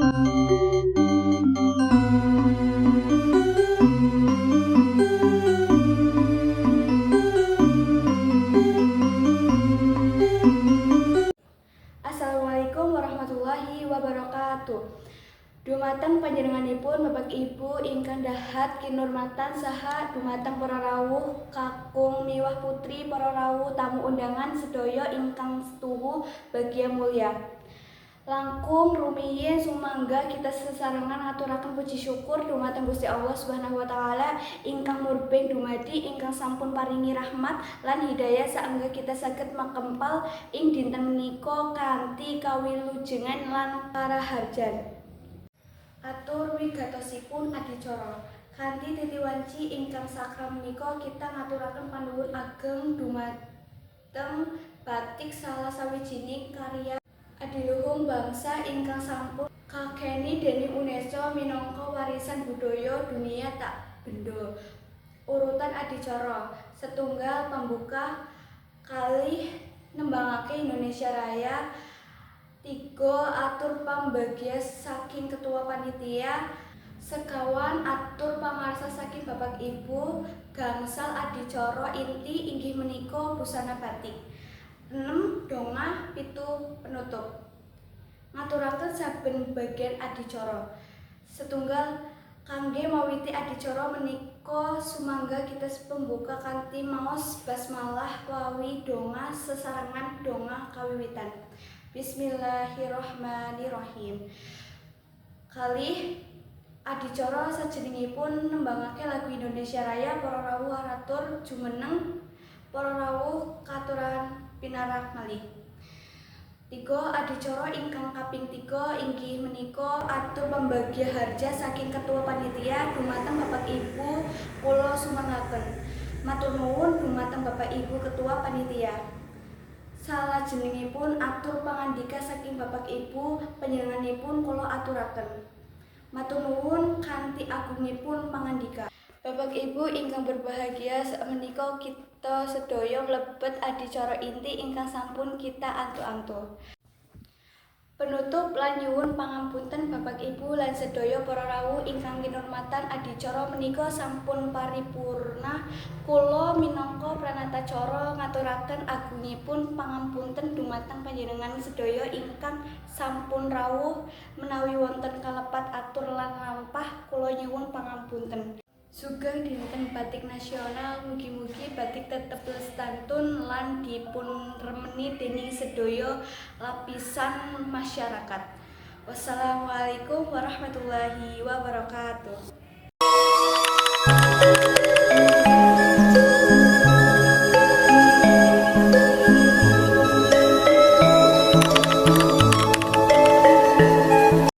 Assalamualaikum warahmatullahi wabarakatuh. Dumateng panjenenganipun Bapak Ibu ingkang dahat kinurmatan saha dumateng para rawuh kakung miwah putri para rawuh tamu undangan sedaya ingkang setuhu bagia mulya. Langkung rumiyin sumangga kita sesarengan ngaturaken puji syukur dumateng Gusti Allah Subhanahu wa taala ingkang murbeng dumadi ingkang sampun paringi rahmat lan hidayah saengga kita saged makempal ing dinten menika kanthi kawilujengan lan karaharjan. Atur wigatosipun adicara. Kanthi titiwanci ingkang sakram menika kita ngaturaken panuwun ageng dumateng batik salah sawijining karya adiluhung bangsa ingkang sampun kakeni dening UNESCO minangka warisan budaya dunia tak benda. Urutan adicara setunggal pambuka, kalih nembangake Indonesia Raya, 3 atur pambagia saking ketua panitia, sekawan atur pangarsa saking Bapak Ibu, gangsal adicara inti inggih menika busana batik. 6 dongah, 7 penutup. Ngaturaken saben bagian adicara. Setunggal kangge mawiti adicara menika sumangga kita pembuka kanthi maos basmalah wawi dongah sesarengan dongah kawiwitan. Bismillahirrahmanirrahim. Kalih adicara sajenengipun nembangake lagu Indonesia Raya para rawuh aratur jumeneng para rawuh katuran pinarak malih. 3 adicara ingkang kaping 3 inggih menika atur pambagia harja saking ketua panitia dumateng Bapak Ibu kula sumangaken. Matur nuwun dumateng Bapak Ibu ketua panitia. Salajengipun atur pangandika saking Bapak Ibu panjenenganipun kula aturaken. Matur nuwun kanthi agungipun pangandika. Bapak Ibu ingkang berbahagia menika kita sedaya mlebet adicara inti ingkang sampun kita antuk-antuk. Penutup lan nyuwun pangampunten Bapak Ibu lan sedaya para rawuh ingkang kinurmatan adicara menika sampun paripurna. Kula minangka pranatacara ngaturaken agungipun pangampunten dumateng panjenengan sedaya ingkang sampun rawuh menawi wonten kalepat atur lan lampah kula nyuwun pangampunten. Sugeng dinten Batik Nasional, mugi-mugi batik tetep lestantun lan dipun remeni dening sedaya lapisan masyarakat. Wassalamualaikum warahmatullahi wabarakatuh.